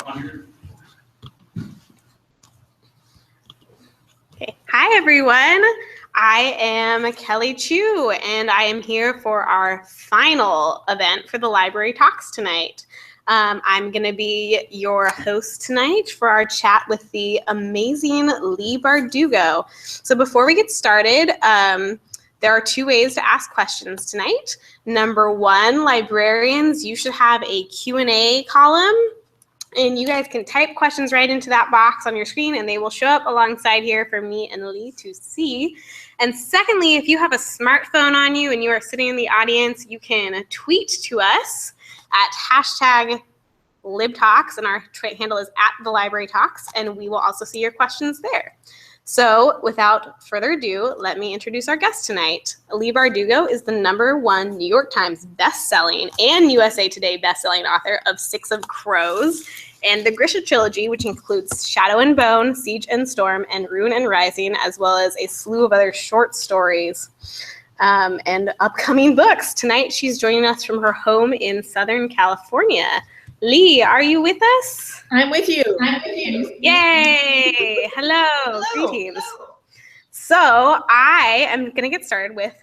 Okay. Hi, everyone. I am Kelly Chu, and I am here for our final event for the Library Talks tonight. I'm going to be your host tonight for our chat with the amazing Leigh Bardugo. So before we get started, there are two ways to ask questions tonight. Number one, librarians, you should have a Q&A column, and you guys can type questions right into that box on your screen, and they will show up alongside here for me and Leigh to see. And secondly, if you have a smartphone on you and you are sitting in the audience, you can tweet to us at #LibTalks, and our handle is @TheLibraryTalks, and we will also see your questions there. So without further ado, let me introduce our guest tonight. Leigh Bardugo is the #1 New York Times bestselling and USA Today bestselling author of Six of Crows and the Grisha Trilogy, which includes Shadow and Bone, Siege and Storm, and Ruin and Rising, as well as a slew of other short stories and upcoming books. Tonight, she's joining us from her home in Southern California. Leigh, are you with us? I'm with you. Yay! Hello. Greetings. Hello. So I am going to get started with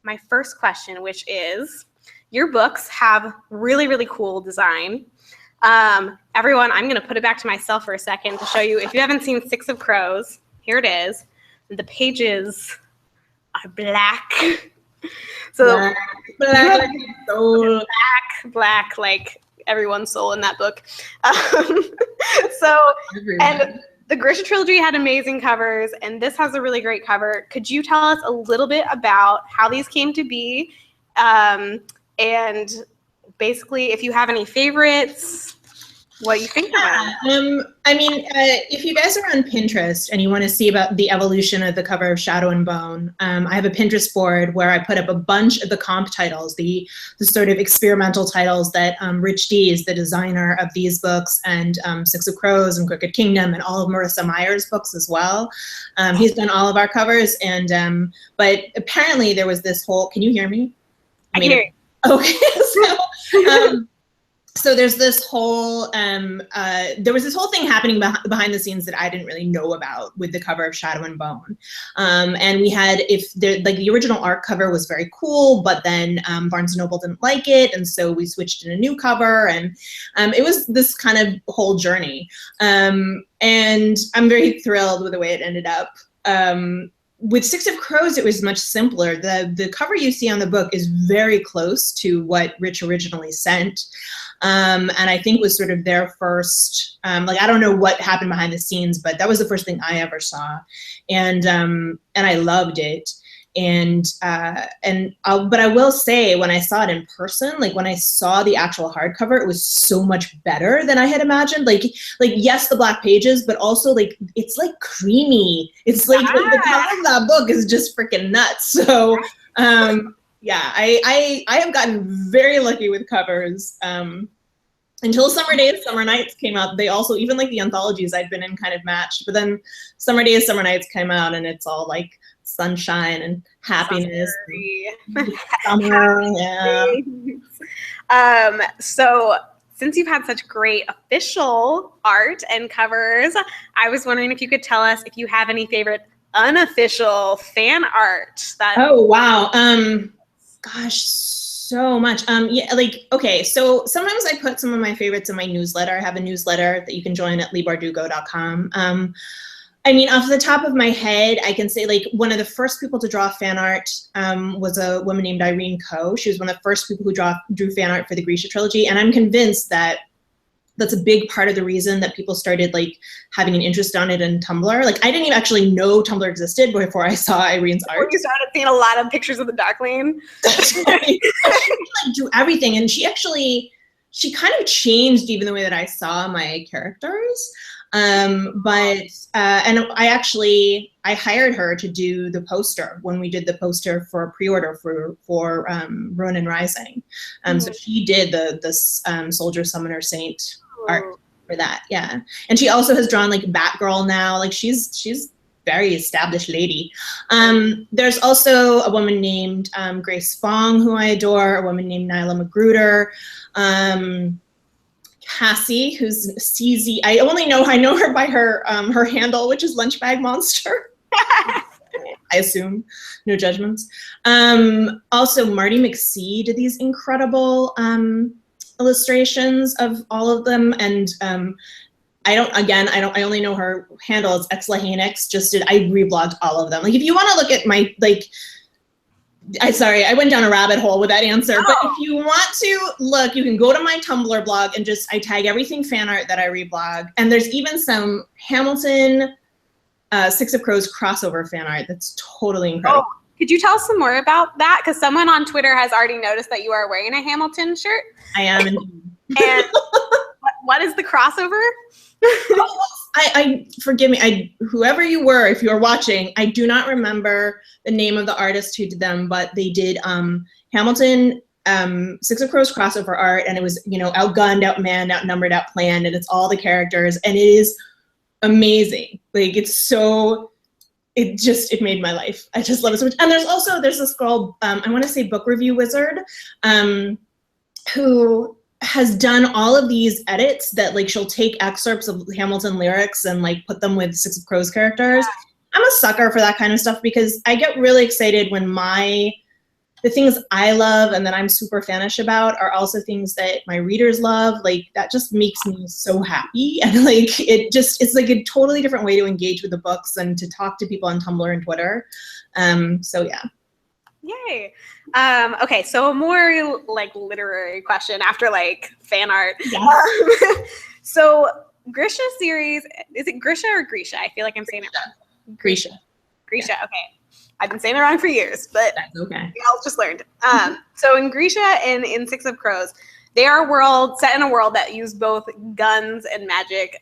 my first question, which is, your books have really, really cool design. Everyone, I'm going to put it back to myself for a second to show you. If you haven't seen Six of Crows, here it is. The pages are black. So black, like everyone's soul in that book. And the Grisha Trilogy had amazing covers, and this has a really great cover. Could you tell us a little bit about how these came to be, and basically if you have any favorites, what you think about them? If you guys are on Pinterest and you want to see about the evolution of the cover of Shadow and Bone, I have a Pinterest board where I put up a bunch of the comp titles, the sort of experimental titles that Rich Dees, the designer of these books, and Six of Crows and Crooked Kingdom, and all of Marissa Meyer's books as well. He's done all of our covers, and but apparently there was this whole, can you hear me? I can hear you. Okay, so there's this whole, there was this whole thing happening behind the scenes that I didn't really know about with the cover of Shadow and Bone. And we had, the original art cover was very cool, but then Barnes & Noble didn't like it, and so we switched in a new cover, and it was this kind of whole journey. And I'm very thrilled with the way it ended up. With Six of Crows, it was much simpler. The cover you see on the book is very close to what Rich originally sent. And I think was sort of their first, I don't know what happened behind the scenes, but that was the first thing I ever saw. And I loved it. But I will say, when I saw it in person, like when I saw the actual hardcover, it was so much better than I had imagined. Like yes, the black pages, but also like it's like creamy. It's like the cover of that book is just freaking nuts. So yeah, I have gotten very lucky with covers. Until Summer Days, Summer Nights came out, they also, even like the anthologies I'd been in kind of matched. But then Summer Days, Summer Nights came out, and it's all like sunshine and happiness. Summer, yeah. So since you've had such great official art and covers, I was wondering if you could tell us if you have any favorite unofficial fan art. Oh, wow. Gosh, so much. Okay, so sometimes I put some of my favorites in my newsletter. I have a newsletter that you can join at leighbardugo.com. Off the top of my head, I can say like one of the first people to draw fan art was a woman named Irene Coe. She was one of the first people who drew fan art for the Grisha Trilogy, and I'm convinced that that's a big part of the reason that people started like having an interest on it in Tumblr. Like I didn't even actually know Tumblr existed before I saw Irene's art. You started seeing a lot of pictures of the Darkling. She like drew everything, and she kind of changed even the way that I saw my characters. And I hired her to do the poster when we did the poster for a pre-order for Ruin and Rising. So she did the Soldier Summoner Saint art for that, yeah. And she also has drawn like Batgirl now. Like she's very established lady. There's also a woman named Grace Fong who I adore. A woman named Nyla Magruder. Cassie, who's CZ. I know her by her her handle, which is Lunchbag Monster. I assume, no judgments. Also, Marty McSee did these incredible illustrations of all of them, and I only know her handle. It's xlahanix. I reblogged all of them. Like, if you want to look at my, like, I went down a rabbit hole with that answer. But if you want to look, you can go to my Tumblr blog and I tag everything fan art that I reblog. And there's even some Hamilton Six of Crows crossover fan art that's totally incredible. Oh, could you tell us some more about that? Because someone on Twitter has already noticed that you are wearing a Hamilton shirt. I am indeed. And what is the crossover? I forgive me. Whoever you were, if you're watching, I do not remember the name of the artist who did them, but they did Hamilton Six of Crows crossover art, and it was, outgunned, outmanned, outnumbered, outplanned, and it's all the characters, and it is amazing. Like, it made my life. I just love it so much. And there's this girl, I want to say Book Review Wizard, who has done all of these edits that, like, she'll take excerpts of Hamilton lyrics and, like, put them with Six of Crows characters. Yeah. I'm a sucker for that kind of stuff because I get really excited when the things I love and that I'm super fanish about are also things that my readers love. Like, that just makes me so happy. And, like, it's like a totally different way to engage with the books and to talk to people on Tumblr and Twitter. So yeah. Yay. Okay, so a more, like, literary question after, like, fan art. Yes. So Grisha series, is it Grisha or Grisha? I feel like I'm saying it wrong. Grisha. Grisha, yeah. Okay. I've been saying it wrong for years, but that's okay. We all just learned. So in Grisha and in Six of Crows, they are set in a world that use both guns and magic.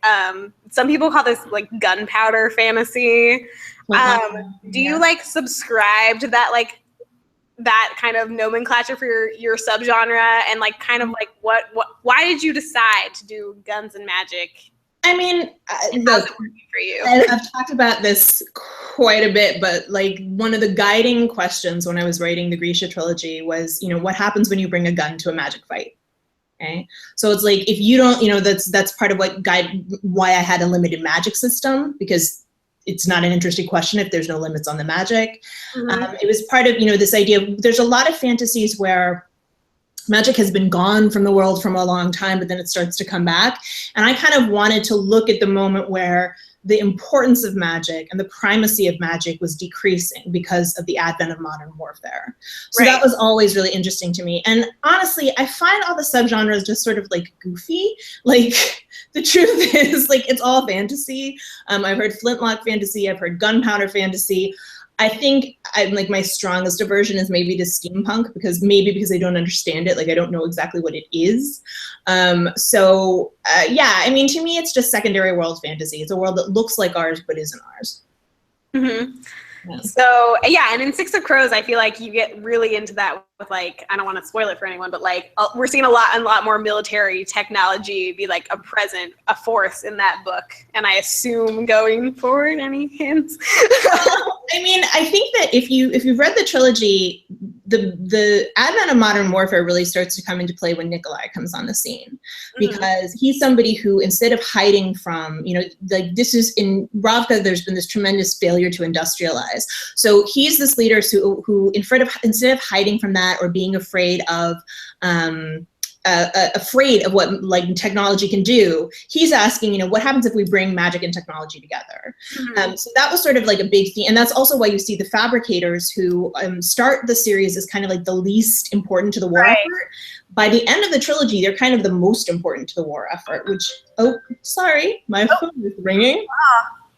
Some people call this, like, gunpowder fantasy. Do you, like, subscribe to that, like, that kind of nomenclature for your subgenre, and, like, kind of like why did you decide to do guns and magic? I mean, how's it working for you? I've talked about this quite a bit, but, like, one of the guiding questions when I was writing the Grisha Trilogy was, what happens when you bring a gun to a magic fight? Okay, so it's like, if you don't, that's part of why I had a limited magic system, because it's not an interesting question if there's no limits on the magic. Mm-hmm. It was part of, this idea of, there's a lot of fantasies where magic has been gone from the world from a long time, but then it starts to come back. And I kind of wanted to look at the moment where the importance of magic and the primacy of magic was decreasing because of the advent of modern warfare. So That was always really interesting to me. And honestly, I find all the subgenres just sort of, like, goofy. Like, the truth is, like, it's all fantasy. I've heard flintlock fantasy. I've heard gunpowder fantasy. I think my strongest aversion is maybe to steampunk because I don't understand it. Like, I don't know exactly what it is. Yeah, I mean, to me, it's just secondary world fantasy. It's a world that looks like ours, but isn't ours. Mm-hmm. Yeah. So, yeah, and in Six of Crows, I feel like you get really into that with, like, I don't want to spoil it for anyone, but, like, we're seeing a lot more military technology be, like, a force in that book. And I assume going forward, any hints? I mean, I think that if you've read the trilogy, the advent of modern warfare really starts to come into play when Nikolai comes on the scene, because he's somebody who, instead of hiding from, like, this is in Ravka, there's been this tremendous failure to industrialize. So he's this leader who instead of hiding from that or being afraid of what, like, technology can do, he's asking, what happens if we bring magic and technology together? So that was sort of like a big theme. And that's also why you see the fabricators who start the series as kind of like the least important to the war effort. By the end of the trilogy, they're kind of the most important to the war effort, which, sorry, my phone is ringing.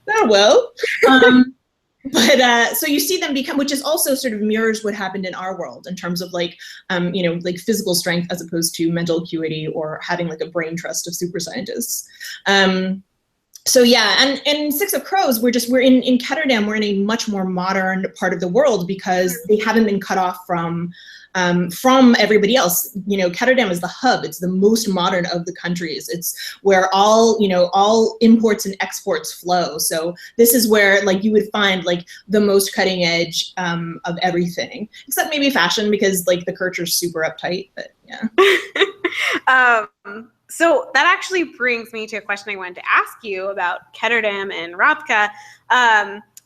Farewell. But so you see them become, which is also sort of mirrors what happened in our world in terms of, like, like physical strength as opposed to mental acuity or having, like, a brain trust of super scientists. So yeah, and in Six of Crows, we're in Ketterdam, we're in a much more modern part of the world because they haven't been cut off from everybody else. Ketterdam is the hub. It's the most modern of the countries. It's where all imports and exports flow. So this is where, like, you would find, like, the most cutting edge of everything, except maybe fashion, because, like, the Kirchers super uptight, but yeah. So that actually brings me to a question I wanted to ask you about Ketterdam and Radka.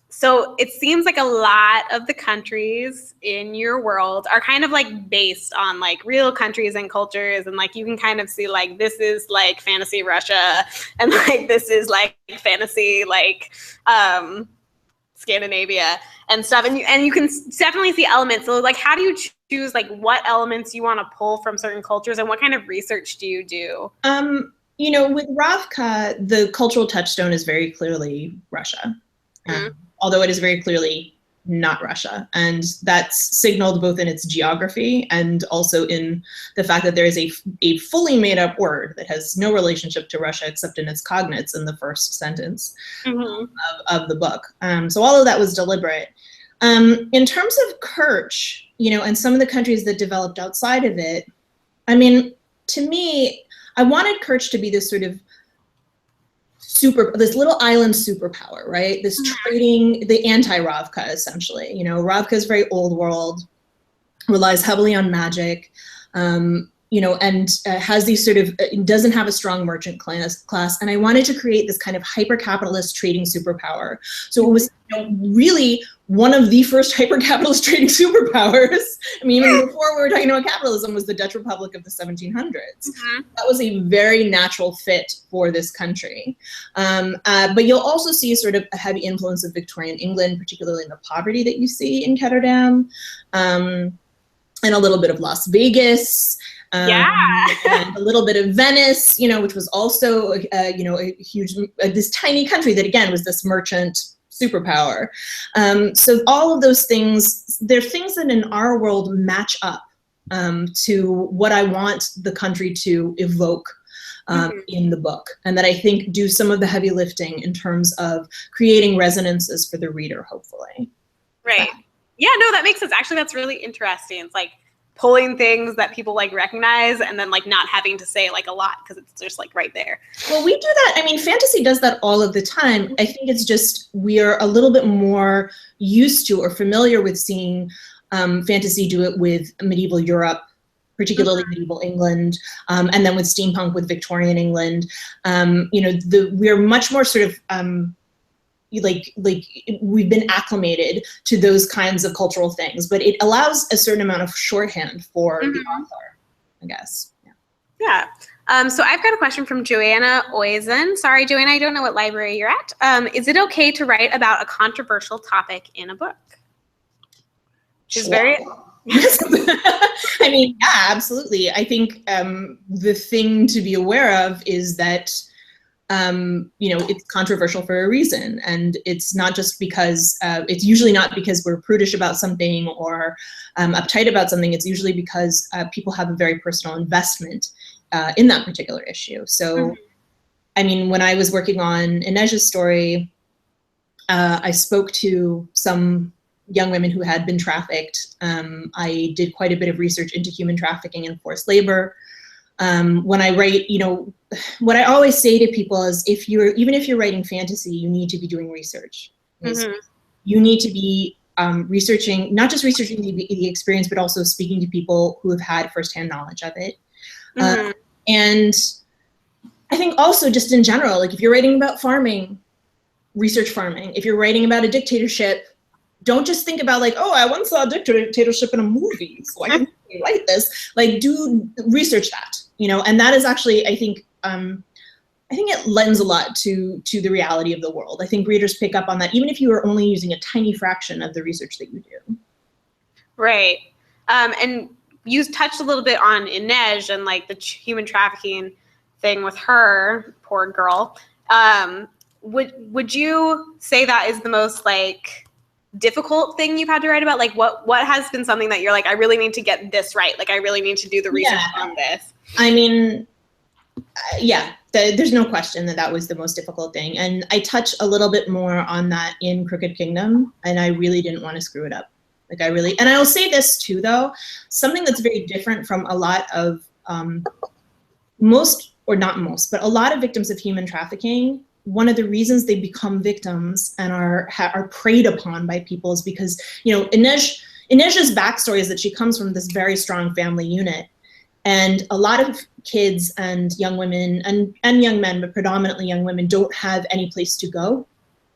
So it seems like a lot of the countries in your world are kind of like based on like real countries and cultures, and like you can kind of see like this is like fantasy Russia, and like this is like fantasy like Scandinavia and stuff, and you can definitely see elements. So like, how do you choose like what elements you want to pull from certain cultures, and what kind of research do you do? You know, with Ravka, the cultural touchstone is very clearly Russia. Although it is very clearly not Russia. And that's signaled both in its geography and also in the fact that there is a fully made up word that has no relationship to Russia except in its cognates in the first sentence of the book. So all of that was deliberate. In terms of Kerch, you know, and some of the countries that developed outside of it, I mean, to me, I wanted Kerch to be this sort of this little island superpower, right? This trading, the anti-Ravka, essentially. You know, Ravka is very old world, relies heavily on magic, you know, and has these sort of, doesn't have a strong merchant class. And I wanted to create this kind of hyper-capitalist trading superpower. So it was, you know, really one of the first hyper-capitalist trading superpowers. I mean, even before we were talking about capitalism, was the Dutch Republic of the 1700s. That was a very natural fit for this country. But you'll also see sort of a heavy influence of Victorian England, particularly in the poverty that you see in Ketterdam, and a little bit of Las Vegas. And a little bit of Venice, you know, which was also, you know, a huge, this tiny country that again was this merchant superpower. So all of those things, they're things that in our world match up to what I want the country to evoke in the book, and that I think do some of the heavy lifting in terms of creating resonances for the reader, hopefully. Right. Yeah, no, that makes sense. Actually, that's really interesting. It's like pulling things that people like recognize and then like not having to say like a lot because it's just like right there. Well, we do that. I mean, fantasy does that all of the time. I think it's just we are a little bit more used to or familiar with seeing fantasy do it with medieval Europe, particularly medieval England, and then with steampunk with Victorian England. You know, we're much more sort of like we've been acclimated to those kinds of cultural things, but it allows a certain amount of shorthand for the author, I guess. Yeah. So I've got a question from Joanna Oizen. Sorry, Joanna, I don't know what library you're at. Is it okay to write about a controversial topic in a book? She's very... I mean, yeah, absolutely. I think the thing to be aware of is that you know, it's controversial for a reason, and it's not just because it's usually not because we're prudish about something or uptight about something. It's usually because people have a very personal investment in that particular issue. So, I mean, when I was working on Inej's story, I spoke to some young women who had been trafficked. I did quite a bit of research into human trafficking and forced labor. When I write, you know, what I always say to people is even if you're writing fantasy, you need to be doing research. You need to be researching, not just researching the experience, but also speaking to people who have had firsthand knowledge of it. And I think also just in general, like if you're writing about farming, research farming. If you're writing about a dictatorship, don't just think about like, oh, I once saw a dictatorship in a movie, so I can write this. Like, do research that, you know. And that is actually, I think it lends a lot to the reality of the world. I think readers pick up on that, even if you are only using a tiny fraction of the research that you do. Right. And you touched a little bit on Inej and like the human trafficking thing with her, poor girl. Would you say that is the most like difficult thing you've had to write about? Like what has been something that you're like, I really need to get this right. Like I really need to do the research on this. I mean, yeah, there's no question that was the most difficult thing. And I touch a little bit more on that in Crooked Kingdom, and I really didn't want to screw it up. Like and I will say this too, though, something that's very different from a lot of most, or not most, but a lot of victims of human trafficking. One of the reasons they become victims and are preyed upon by people is because, you know, Inej's backstory is that she comes from this very strong family unit. And a lot of kids and young women and young men, but predominantly young women, don't have any place to go.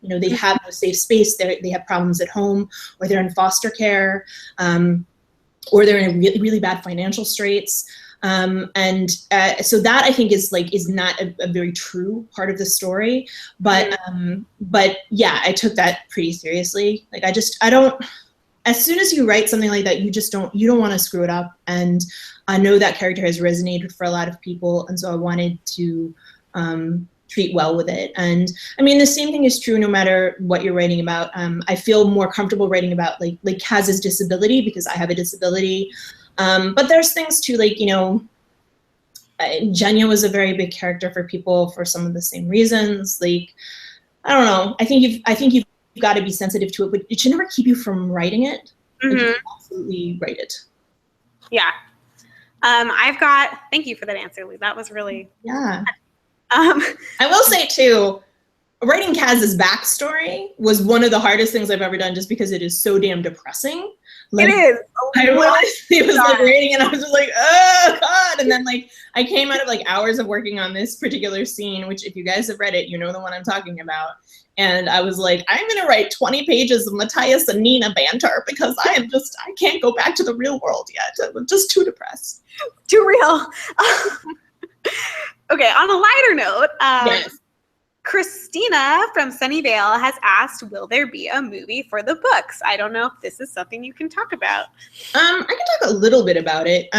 You know, they have no safe space. They have problems at home, or they're in foster care, or they're in really, really bad financial straits. So that, I think, is not a very true part of the story. But yeah, I took that pretty seriously. Like, I don't, as soon as you write something like that, you don't want to screw it up. And I know that character has resonated for a lot of people, and so I wanted to treat well with it. And I mean, the same thing is true no matter what you're writing about. I feel more comfortable writing about like Kaz's disability because I have a disability. But there's things too, like, you know, Jenya was a very big character for people for some of the same reasons. Like, I don't know. I think you've got to be sensitive to it, but it should never keep you from writing it. Like, you absolutely write it. Yeah. Thank you for that answer, Leigh. That was really, yeah. I will say too, writing Kaz's backstory was one of the hardest things I've ever done, just because it is so damn depressing. Like, it is. I was like reading and I was just like, oh God. And then like I came out of like hours of working on this particular scene, which if you guys have read it, you know the one I'm talking about. And I was like, I'm gonna write 20 pages of Matthias and Nina banter because I can't go back to the real world yet. I'm just too depressed. Too real. Okay, on a lighter note, yes. Christina from Sunnyvale has asked, will there be a movie for the books? I don't know if this is something you can talk about. I can talk a little bit about it.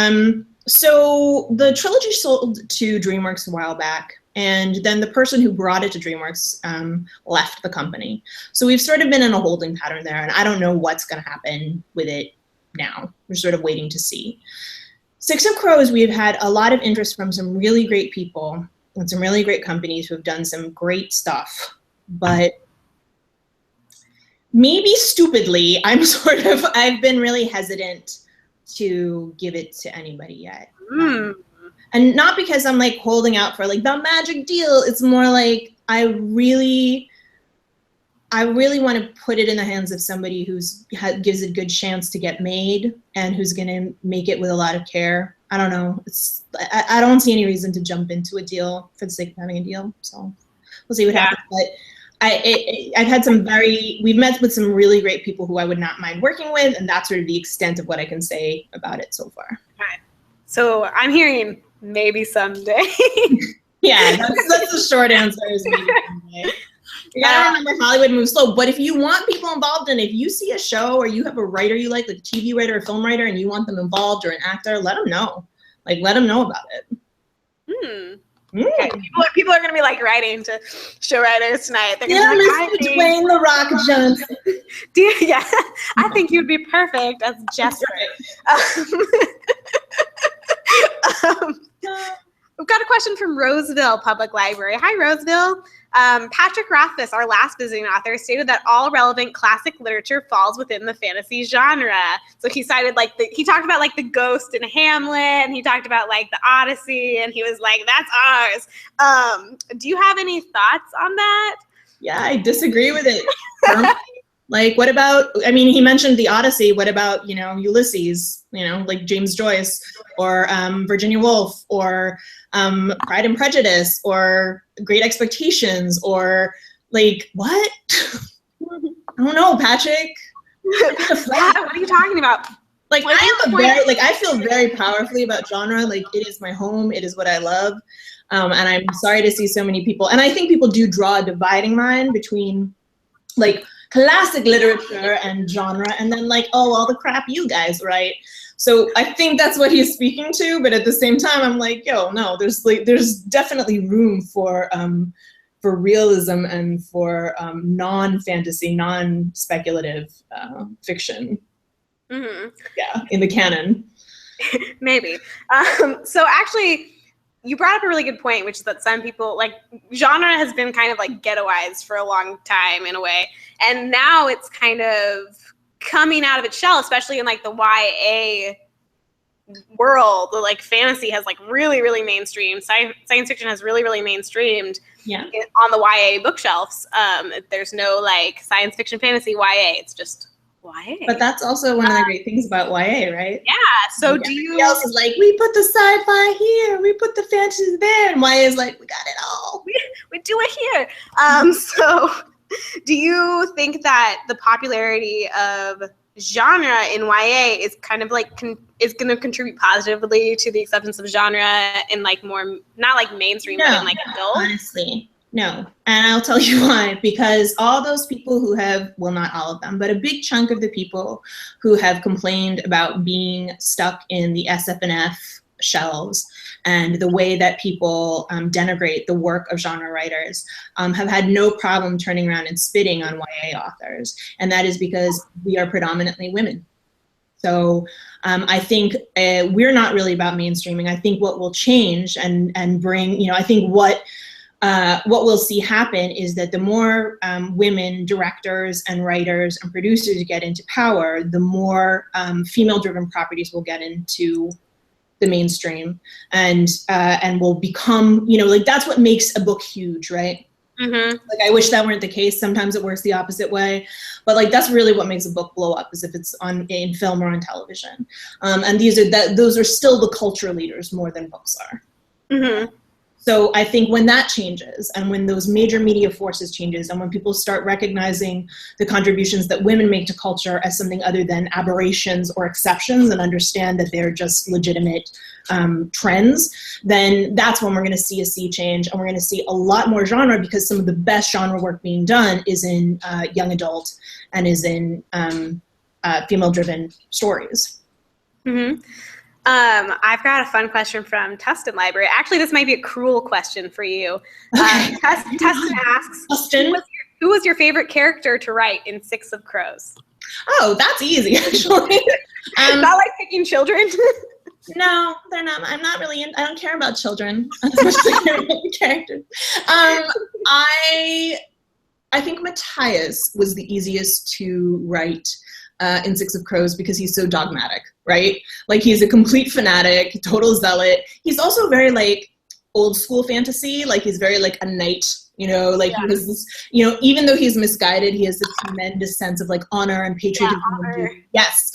So the trilogy sold to DreamWorks a while back, and then the person who brought it to DreamWorks left the company. So we've sort of been in a holding pattern there, and I don't know what's going to happen with it now. We're sort of waiting to see. Six of Crows, we've had a lot of interest from some really great people and some really great companies who have done some great stuff. But maybe stupidly, I've been really hesitant to give it to anybody yet. And not because I'm like holding out for like the magic deal. It's more like I really want to put it in the hands of somebody gives it a good chance to get made and who's going to make it with a lot of care. I don't know. I don't see any reason to jump into a deal for the sake of having a deal. So we'll see what happens. But we've met with some really great people who I would not mind working with, and that's sort of the extent of what I can say about it so far. Okay. So I'm hearing maybe someday. Yeah, that's the short answer, is maybe someday. You gotta remember, Hollywood moves slow. But if you want people involved, and if you see a show or you have a writer you like a TV writer or film writer, and you want them involved or an actor, let them know. Like, let them know about it. Okay. People are gonna be like writing to show writers tonight. They're gonna be like, Mr. Dwayne "The Rock Johnson." Yeah, I think you'd be perfect as Jester. We've got a question from Roseville Public Library. Hi, Roseville. Patrick Rothfuss, our last visiting author, stated that all relevant classic literature falls within the fantasy genre. So he cited he talked about like the Ghost in Hamlet, and he talked about like the Odyssey, and he was like, that's ours. Do you have any thoughts on that? Yeah, I disagree with it. Like, what about, I mean, he mentioned the Odyssey. What about, Ulysses, like James Joyce, or Virginia Woolf, or Pride and Prejudice, or Great Expectations, or like, what? I don't know, Patrick. What are you talking about? Like, I feel very powerfully about genre. Like, it is my home. It is what I love. And I'm sorry to see so many people. And I think people do draw a dividing line between like classic literature and genre, and then like, oh, all the crap you guys write. So I think that's what he's speaking to, but at the same time, I'm like, yo, no, there's definitely room for realism and for non-fantasy, non-speculative fiction. Mm-hmm. Yeah, in the canon. Maybe. So actually, you brought up a really good point, which is that some people, like, genre has been kind of like ghettoized for a long time in a way. And now it's kind of coming out of its shell, especially in like the YA world. Like fantasy has like really, really mainstreamed. Science fiction has really, really mainstreamed on the YA bookshelves. There's no like science fiction, fantasy, YA. It's just YA. But that's also one of the great things about YA, right? Yeah. So like, everybody else is like, we put the sci-fi here, we put the fantasy there, and YA is like, we got it all. We do it here. So do you think that the popularity of genre in YA is kind of like is going to contribute positively to the acceptance of genre in like more, not like mainstream, but in like adult? Honestly, no. And I'll tell you why. Because all those people who have, well, not all of them, but a big chunk of the people who have complained about being stuck in the SF&F shelves and the way that people denigrate the work of genre writers have had no problem turning around and spitting on YA authors. And that is because we are predominantly women. So I think we're not really about mainstreaming. I think what will change and bring, I think what we'll see happen is that the more women directors and writers and producers get into power, the more female-driven properties will get into the mainstream and will become, like that's what makes a book huge, right? Mm-hmm. Like I wish that weren't the case. Sometimes it works the opposite way, but like that's really what makes a book blow up, is if it's in film or on television. And those are still the culture leaders more than books are. Mm-hmm. So I think when that changes and when those major media forces changes and when people start recognizing the contributions that women make to culture as something other than aberrations or exceptions and understand that they're just legitimate trends, then that's when we're going to see a sea change, and we're going to see a lot more genre, because some of the best genre work being done is in young adult and is in female-driven stories. Mm-hmm. I've got a fun question from Tustin Library. Actually, this might be a cruel question for you. Tustin asks, who was your favorite character to write in Six of Crows? Oh, that's easy, actually. Not like picking children? No, they're not. I'm not really I don't care about children as much as I care about the characters. I think Matthias was the easiest to write in Six of Crows because he's so dogmatic, right? Like he's a complete fanatic, total zealot. He's also very like old school fantasy. Like he's very like a knight, he has this, even though he's misguided, he has this tremendous sense of like honor and patriotism. Yeah, honor. Yes.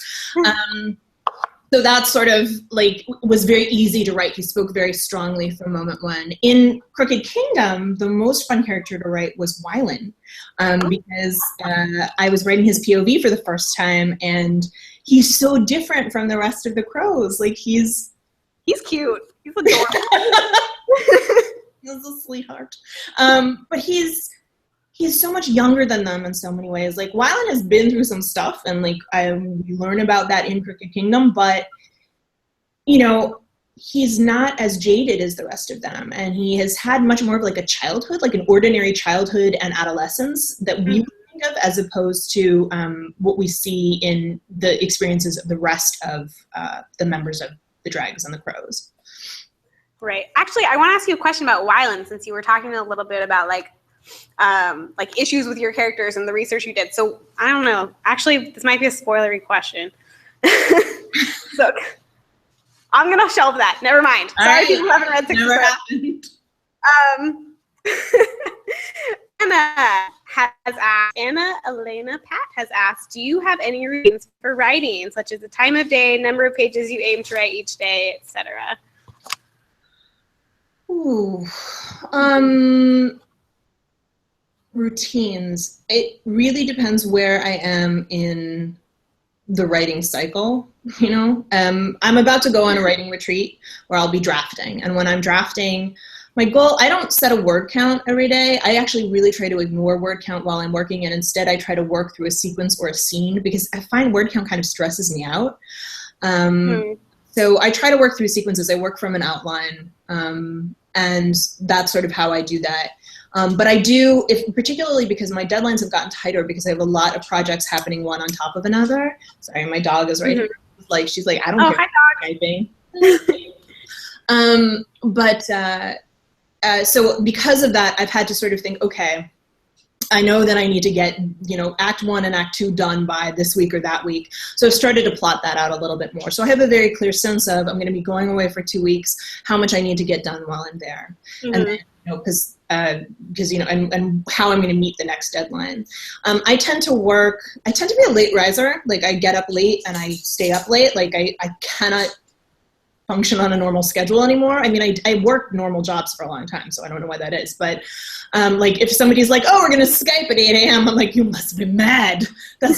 So that sort of like was very easy to write. He spoke very strongly from moment one. In Crooked Kingdom, the most fun character to write was Wylan, because I was writing his POV for the first time, and he's so different from the rest of the crows. Like he's cute. He's adorable. He's a sweetheart. But he's so much younger than them in so many ways. Like Wylan has been through some stuff, and like we learn about that in Crooked Kingdom, but he's not as jaded as the rest of them, and he has had much more of like a childhood, like an ordinary childhood and adolescence that we would think of, as opposed to what we see in the experiences of the rest of the members of the Dregs and the Crows. Right. Actually, I want to ask you a question about Wylan, since you were talking a little bit about like issues with your characters and the research you did. So I don't know. Actually, this might be a spoilery question. So I'm gonna shelve that. Never mind. Sorry, people haven't read Six of Crows. Anna Elena Pat has asked, do you have any routines for writing, such as the time of day, number of pages you aim to write each day, etc.? Ooh. Routines. It really depends where I am in the writing cycle, I'm about to go on a writing retreat where I'll be drafting. And when I'm drafting, my goal, I don't set a word count every day. I actually really try to ignore word count while I'm working, and instead I try to work through a sequence or a scene, because I find word count kind of stresses me out. So I try to work through sequences. I work from an outline, and that's sort of how I do that. But I do, particularly because my deadlines have gotten tighter because I have a lot of projects happening one on top of another. Sorry, my dog is right here. She's like, I don't care. Hi, dog. So because of that, I've had to sort of think, okay, I know that I need to get, Act 1 and Act 2 done by this week or that week. So I've started to plot that out a little bit more. So I have a very clear sense of, I'm going to be going away for 2 weeks, how much I need to get done while I'm there. And then, because because, and how I'm going to meet the next deadline. I tend to be a late riser. Like I get up late and I stay up late. Like I cannot function on a normal schedule anymore. I mean, I worked normal jobs for a long time, so I don't know why that is. But like if somebody's like, oh, we're going to Skype at 8 a.m., I'm like, you must be mad. I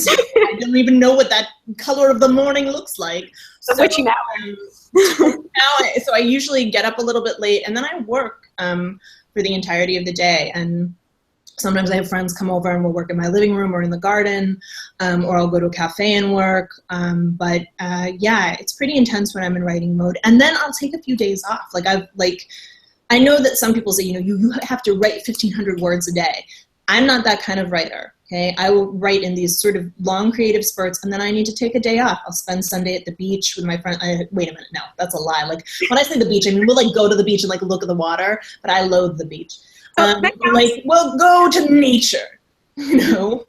don't even know what that color of the morning looks like. So witching hour. So I usually get up a little bit late and then I work for the entirety of the day. And sometimes I have friends come over and we'll work in my living room or in the garden, or I'll go to a cafe and work. But it's pretty intense when I'm in writing mode. And then I'll take a few days off. I know that some people say, you have to write 1,500 words a day. I'm not that kind of writer. Okay, I will write in these sort of long creative spurts, and then I need to take a day off. I'll spend Sunday at the beach with my friend. Wait a minute, no, that's a lie. Like when I say the beach, I mean we'll go to the beach and look at the water, but I loathe the beach. We'll go to nature, and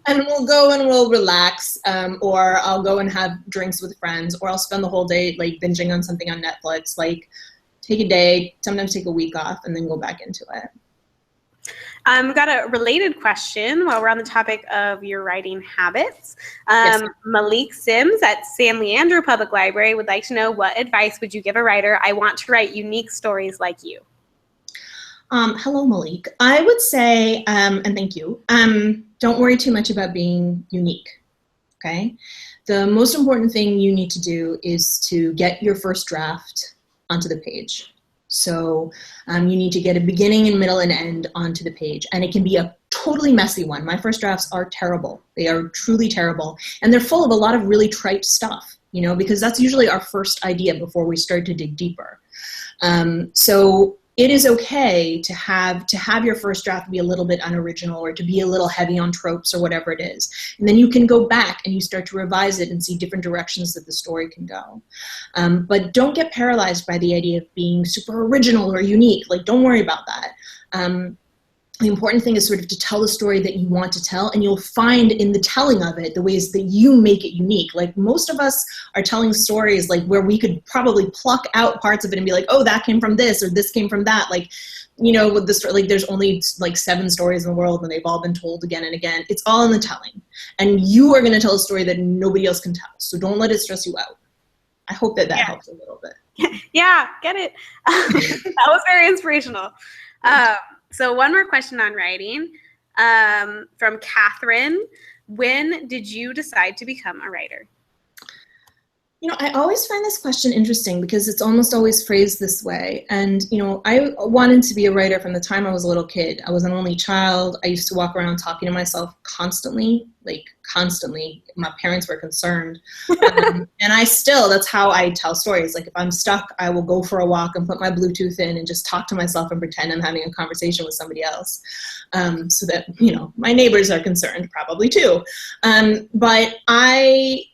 we'll go and we'll relax, or I'll go and have drinks with friends, or I'll spend the whole day binging on something on Netflix. Take a day, sometimes take a week off, and then go back into it. Got a related question while we're on the topic of your writing habits. Yes. Malik Sims at San Leandro Public Library would like to know, what advice would you give a writer? I want to write unique stories like you. Hello, Malik. I would say, and thank you, don't worry too much about being unique, okay? The most important thing you need to do is to get your first draft onto the page. So you need to get a beginning and middle and end onto the page. And it can be a totally messy one. My first drafts are terrible. They are truly terrible. And they're full of a lot of really trite stuff, because that's usually our first idea before we start to dig deeper. So it is okay to have your first draft be a little bit unoriginal or to be a little heavy on tropes or whatever it is. And then you can go back and you start to revise it and see different directions that the story can go. But don't get paralyzed by the idea of being super original or unique. Don't worry about that. The important thing is sort of to tell the story that you want to tell, and you'll find in the telling of it the ways that you make it unique. Most of us are telling stories where we could probably pluck out parts of it and be like, oh, that came from this or this came from that. With this, there's only 7 stories in the world and they've all been told again and again. It's all in the telling, and you are going to tell a story that nobody else can tell. So don't let it stress you out. I hope that helps a little bit. Yeah, get it. That was very inspirational. So one more question on writing from Catherine. When did you decide to become a writer? I always find this question interesting because it's almost always phrased this way. And, I wanted to be a writer from the time I was a little kid. I was an only child. I used to walk around talking to myself constantly. My parents were concerned. And that's how I tell stories. If I'm stuck, I will go for a walk and put my Bluetooth in and just talk to myself and pretend I'm having a conversation with somebody else. So that, my neighbors are concerned probably too. But I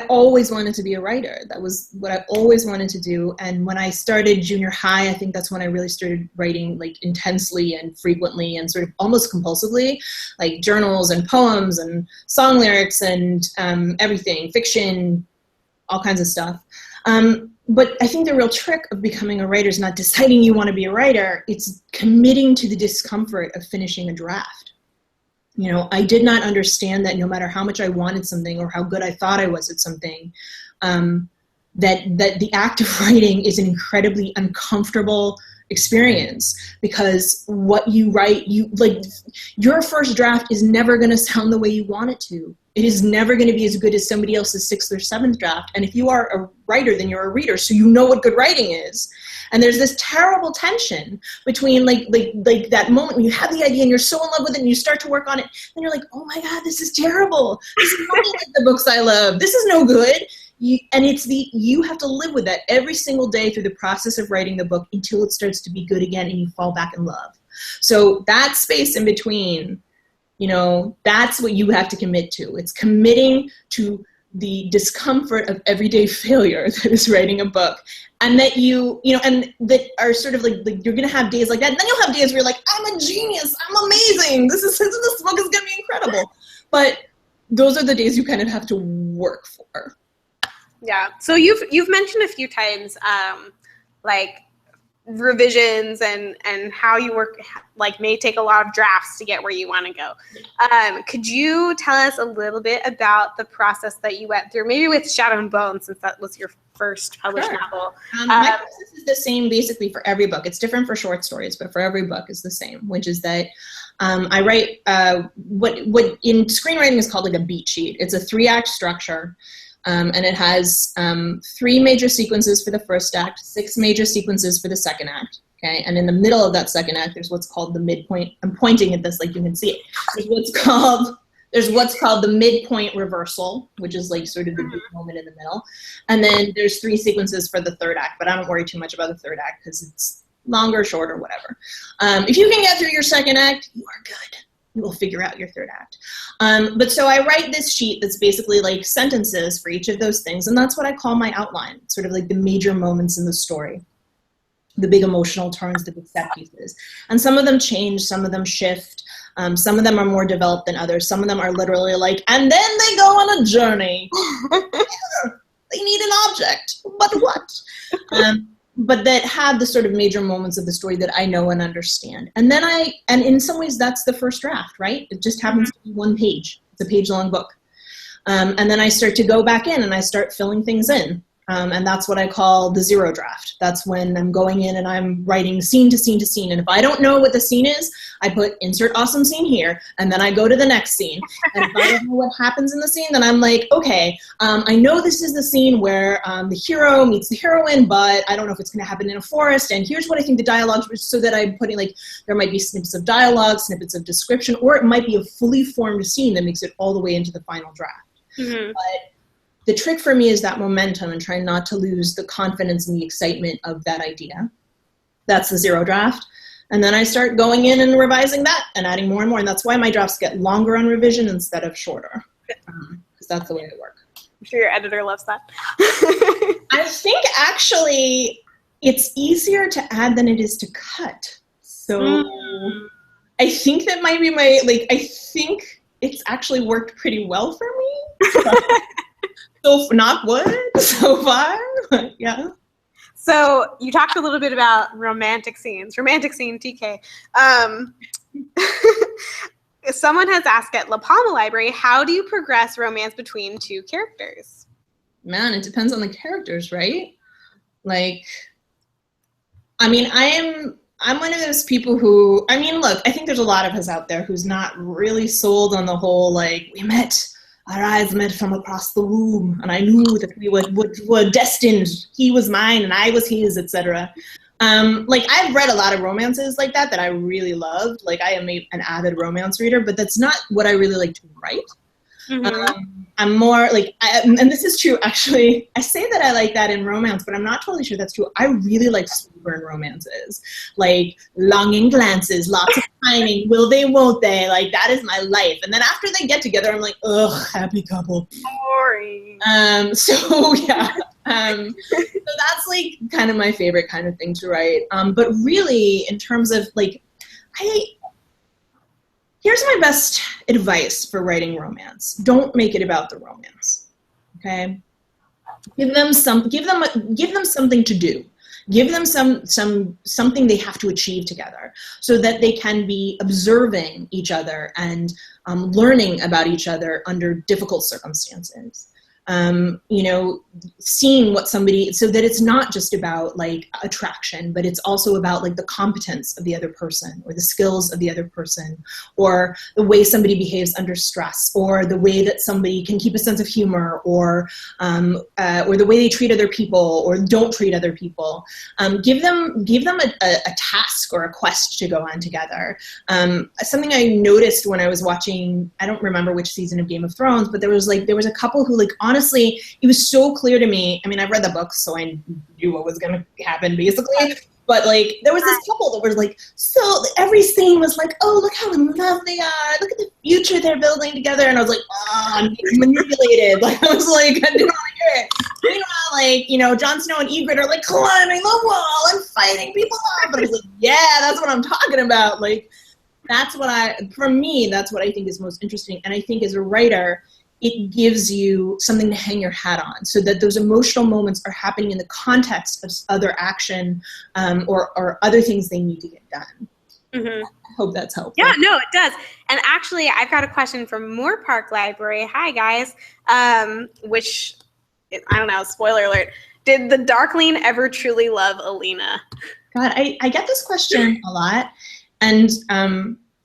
always wanted to be a writer. That was what I always wanted to do. And when I started junior high, I think that's when I really started writing intensely and frequently and sort of almost compulsively, journals and poems and song lyrics and everything, fiction, all kinds of stuff. But I think the real trick of becoming a writer is not deciding you want to be a writer. It's committing to the discomfort of finishing a draft. I did not understand that no matter how much I wanted something or how good I thought I was at something, that the act of writing is an incredibly uncomfortable experience, because what you write, your first draft is never going to sound the way you want it to. It is never going to be as good as somebody else's 6th or 7th draft. And if you are a writer, then you're a reader, so you know what good writing is. And there's this terrible tension between that moment when you have the idea and you're so in love with it and you start to work on it, and you're like, oh my God, this is terrible. This is not like the books I love. This is no good. You have to live with that every single day through the process of writing the book until it starts to be good again and you fall back in love. So that space in between, that's what you have to commit to. It's committing to the discomfort of everyday failure that is writing a book, and that and that are sort of you're going to have days like that. And then you'll have days where you're like, I'm a genius. I'm amazing. This book is going to be incredible. But those are the days you kind of have to work for. Yeah. So you've mentioned a few times, revisions and how you work, like may take a lot of drafts to get where you want to go. Could you tell us a little bit about the process that you went through, maybe with Shadow and Bone, since that was your first published novel? My process is the same basically for every book. It's different for short stories, but for every book is the same, which is that I write what in screenwriting is called like a beat sheet. It's a 3-act structure. And it has 3 major sequences for the first act, 6 major sequences for the second act. Okay, and in the middle of that second act, there's what's called the midpoint. I'm pointing at this like you can see it. There's what's called the midpoint reversal, which is like sort of the big moment in the middle. And then there's 3 sequences for the third act, but I don't worry too much about the third act because it's longer, shorter, whatever. If you can get through your second act, you are good. You will figure out your third act. But so I write this sheet that's basically like sentences for each of those things, and that's what I call my outline, sort of like the major moments in the story, the big emotional turns, the big set pieces. And some of them change, some of them shift, some of them are more developed than others, some of them are literally like, and then they go on a journey. They need an object, but what? But that have the sort of major moments of the story that I know and understand. And then and in some ways that's the first draft, right? It just happens to be 1 page. It's a page-long book. And then I start to go back in and I start filling things in. And that's what I call the 0 draft. That's when I'm going in and I'm writing scene to scene to scene. And if I don't know what the scene is, I put insert awesome scene here, and then I go to the next scene. And if I don't know what happens in the scene, then I'm like, okay, I know this is the scene where the hero meets the heroine, but I don't know if it's going to happen in a forest. And here's what I think the dialogue is, so that I'm putting like, there might be snippets of dialogue, snippets of description, or it might be a fully formed scene that makes it all the way into the final draft. But the trick for me is that momentum and trying not to lose the confidence and the excitement of that idea. That's the 0 draft. And then I start going in and revising that and adding more and more. And that's why my drafts get longer on revision instead of shorter. Because that's the way I work. I'm sure your editor loves that. I think actually it's easier to add than it is to cut. So I think that might be I think it's actually worked pretty well for me. So not wood so far, but yeah. So you talked a little bit about romantic scenes, romantic scene TK. Someone has asked at La Palma Library, how do you progress romance between 2 characters? Man, it depends on the characters, right? Like, I mean, I'm one of those people who, I mean, look, I think there's a lot of us out there who's not really sold on the whole, like, our eyes met from across the room, and I knew that we were destined. He was mine, and I was his, etc. Like, I've read a lot of romances like that I really loved. Like, I am an avid romance reader, but that's not what I really like to write. I'm more like, and this is true, actually, I say that I like that in romance, but I'm not totally sure that's true. I really like slow burn romances, like longing glances, lots of timing, will they, won't they, like that is my life. And then after they get together, I'm like, ugh, happy couple. Boring. So yeah, so that's like kind of my favorite kind of thing to write. But really, in terms of like, here's my best advice for writing romance. Don't make it about the romance, okay? Give them something to do. Give them something they have to achieve together so that they can be observing each other and learning about each other under difficult circumstances. You know, seeing what somebody, so that it's not just about like attraction, but it's also about like the competence of the other person or the skills of the other person or the way somebody behaves under stress or the way that somebody can keep a sense of humor or the way they treat other people or don't treat other people. Give them a task or a quest to go on together. Something I noticed when I was watching, I don't remember which season of Game of Thrones, but there was a couple who, like, honestly, it was so clear to me. I mean, I've read the book, so I knew what was going to happen, basically. But, like, there was this couple that was, like, so every scene was like, oh, look how in love they are. Look at the future they're building together. And I was like, oh, I'm getting manipulated. Like, I was like, I didn't want to hear it. Meanwhile, like, you know, Jon Snow and Ygritte are, like, climbing the wall and fighting people up. But I was like, yeah, that's what I'm talking about. Like, for me, that's what I think is most interesting. And I think as a writer, it gives you something to hang your hat on, so that those emotional moments are happening in the context of other action or other things they need to get done. Mm-hmm. I hope that's helpful. Yeah, no, it does. And actually, I've got a question from Moore Park Library. Hi, guys. Which, I don't know, spoiler alert. Did the Darkling ever truly love Alina? God, I get this question a lot, and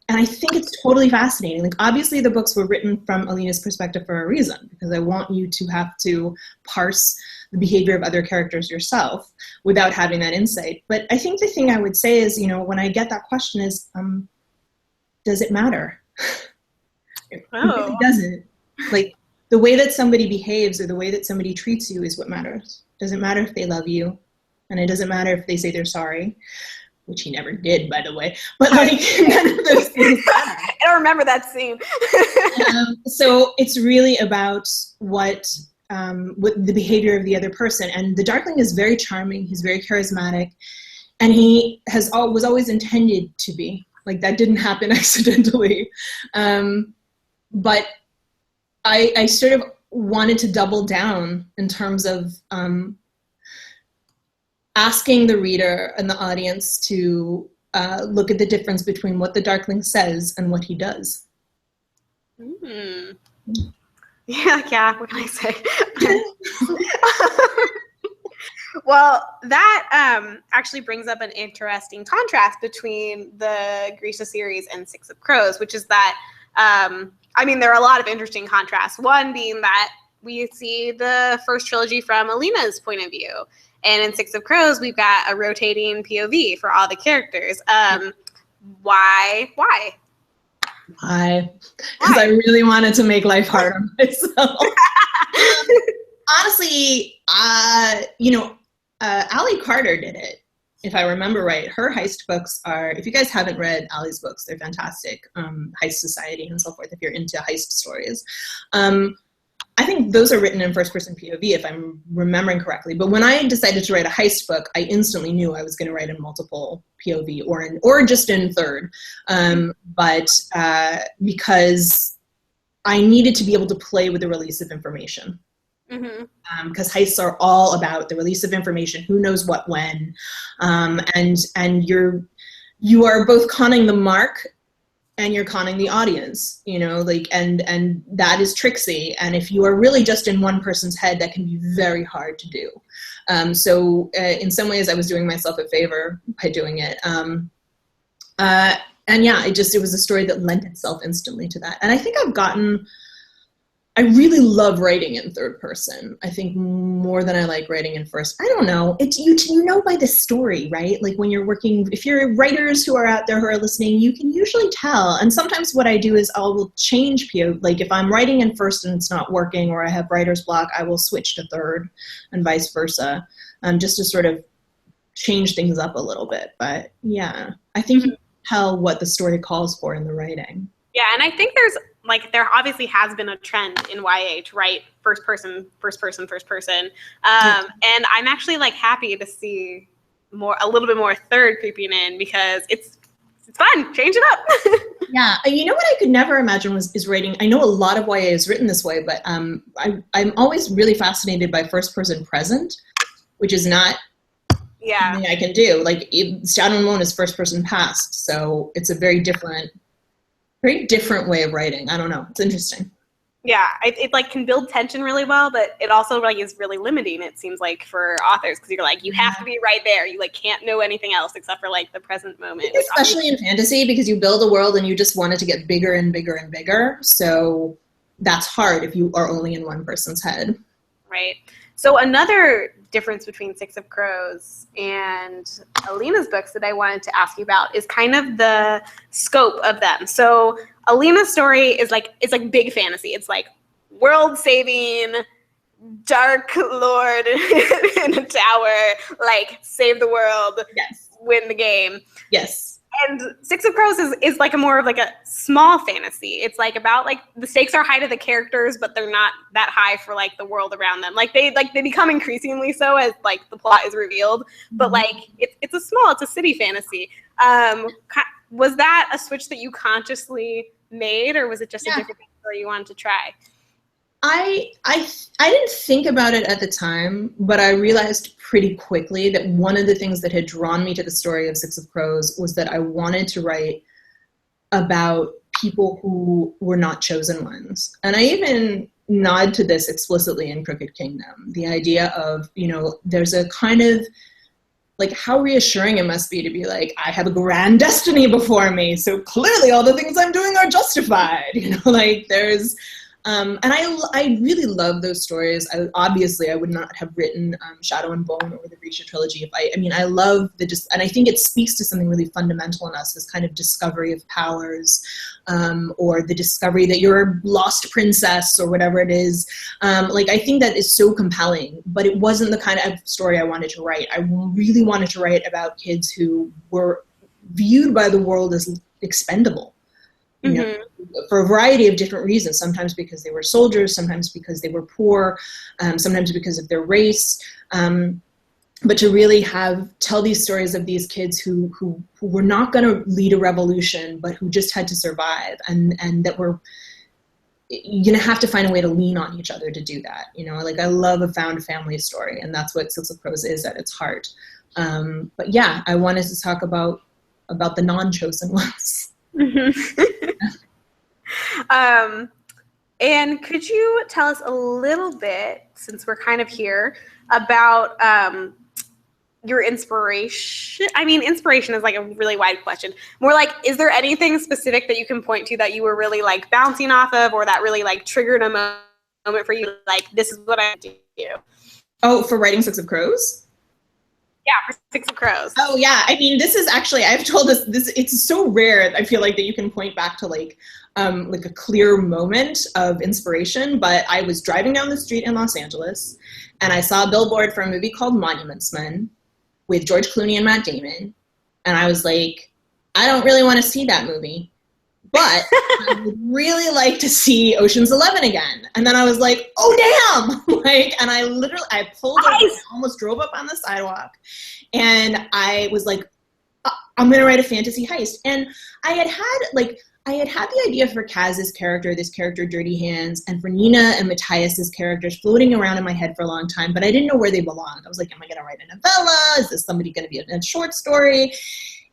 I think it's totally fascinating. Like, obviously, the books were written from Alina's perspective for a reason, because I want you to have to parse the behavior of other characters yourself without having that insight. But I think the thing I would say is, when I get that question is, does it matter? It really doesn't. Like, the way that somebody behaves or the way that somebody treats you is what matters. It doesn't matter if they love you, and it doesn't matter if they say they're sorry, which he never did, by the way. But like, none of those things matter. I don't remember that scene. So it's really about what the behavior of the other person. And the Darkling is very charming. He's very charismatic, and he was always intended to be. Like, that didn't happen accidentally. But I sort of wanted to double down in terms of asking the reader and the audience to look at the difference between what the Darkling says and what he does. Mm. Yeah, what can I say? Well, that actually brings up an interesting contrast between the Grisha series and Six of Crows, which is that, there are a lot of interesting contrasts. One being that we see the first trilogy from Alina's point of view. And in Six of Crows, we've got a rotating POV for all the characters. Why? Because I really wanted to make life hard on myself. Honestly, Allie Carter did it, if I remember right. Her heist books are, if you guys haven't read Allie's books, they're fantastic. Heist Society and so forth, if you're into heist stories. I think those are written in first-person POV, if I'm remembering correctly. But when I decided to write a heist book, I instantly knew I was going to write in multiple POV or just in third. Because I needed to be able to play with the release of information. Because heists are all about the release of information, who knows what when, and you are both conning the mark and you're conning the audience, and that is tricksy. And if you are really just in one person's head, that can be very hard to do. So in some ways I was doing myself a favor by doing it. And yeah, it was a story that lent itself instantly to that. And I think I really love writing in third person. I think more than I like writing in first. I don't know. You know by the story, right? Like, when you're working, if you're writers who are out there who are listening, you can usually tell. And sometimes what I do is I will change PO. Like, if I'm writing in first and it's not working, or I have writer's block, I will switch to third, and vice versa, just to sort of change things up a little bit. But yeah, I think you can tell what the story calls for in the writing. Yeah, and I think there obviously has been a trend in YA to write first person. And I'm actually happy to see a little bit more third creeping in, because it's fun. Change it up. Yeah, you know what I could never imagine is writing. I know a lot of YA is written this way, but I'm always really fascinated by first person present, which is not something I can do. Like, Shadow and Bone is first person past, so it's a very different way of writing. I don't know. It's interesting. Yeah, it can build tension really well, but it also is really limiting, it seems like, for authors, because you're you have to be right there. You can't know anything else except for the present moment. Especially in fantasy, because you build a world and you just want it to get bigger and bigger and bigger. So that's hard if you are only in one person's head. Right. So another difference between Six of Crows and Alina's books that I wanted to ask you about is kind of the scope of them. So Alina's story is it's big fantasy. It's world saving, dark lord in a tower, save the world, yes, win the game. Yes. And Six of Crows is a more of a small fantasy. It's about the stakes are high to the characters, but they're not that high for the world around them. They become increasingly so as the plot is revealed. But it's a city fantasy. Was that a switch that you consciously made, or was it just a different story you wanted to try? I didn't think about it at the time, but I realized pretty quickly that one of the things that had drawn me to the story of Six of Crows was that I wanted to write about people who were not chosen ones. And I even nod to this explicitly in Crooked Kingdom. The idea of, you know, there's a kind of like how reassuring it must be to be like, I have a grand destiny before me, so clearly all the things I'm doing are justified. You know, like there's, and I really love those stories. Obviously, I would not have written Shadow and Bone or the Grisha Trilogy if I mean, I love and I think it speaks to something really fundamental in us, this kind of discovery of powers, or the discovery that you're a lost princess or whatever it is. Like, I think that is so compelling, but it wasn't the kind of story I wanted to write. I really wanted to write about kids who were viewed by the world as expendable. You know, for a variety of different reasons, sometimes because they were soldiers, sometimes because they were poor, sometimes because of their race. But to really tell these stories of these kids who were not going to lead a revolution, but who just had to survive, and that were going to have to find a way to lean on each other to do that. You know, like I love a found family story, and that's what Six of Crows is at its heart. But yeah, I wanted to talk about the non-chosen ones. And could you tell us a little bit, since we're kind of here, about your inspiration? I mean, inspiration is like a really wide question. More like, is there anything specific that you can point to that you were really like bouncing off of, or that really like triggered a moment for you? Like, this is what I do. Oh, for writing Six of Crows? Yeah, for Six of Crows. Oh yeah, I mean, this is actually, I've told this, it's so rare, I feel like, that you can point back to like a clear moment of inspiration, but I was driving down the street in Los Angeles, and I saw a billboard for a movie called Monuments Men with George Clooney and Matt Damon, and I was like, I don't really want to see that movie, but I would really like to see Ocean's 11 again. And then I was like, oh damn! Like, and I pulled up, almost drove up on the sidewalk, and I was like, I'm gonna write a fantasy heist. And I had the idea for Kaz's character, this character Dirty Hands, and for Nina and Matthias's characters floating around in my head for a long time, but I didn't know where they belonged. I was like, am I gonna write a novella? Is this somebody gonna be in a short story?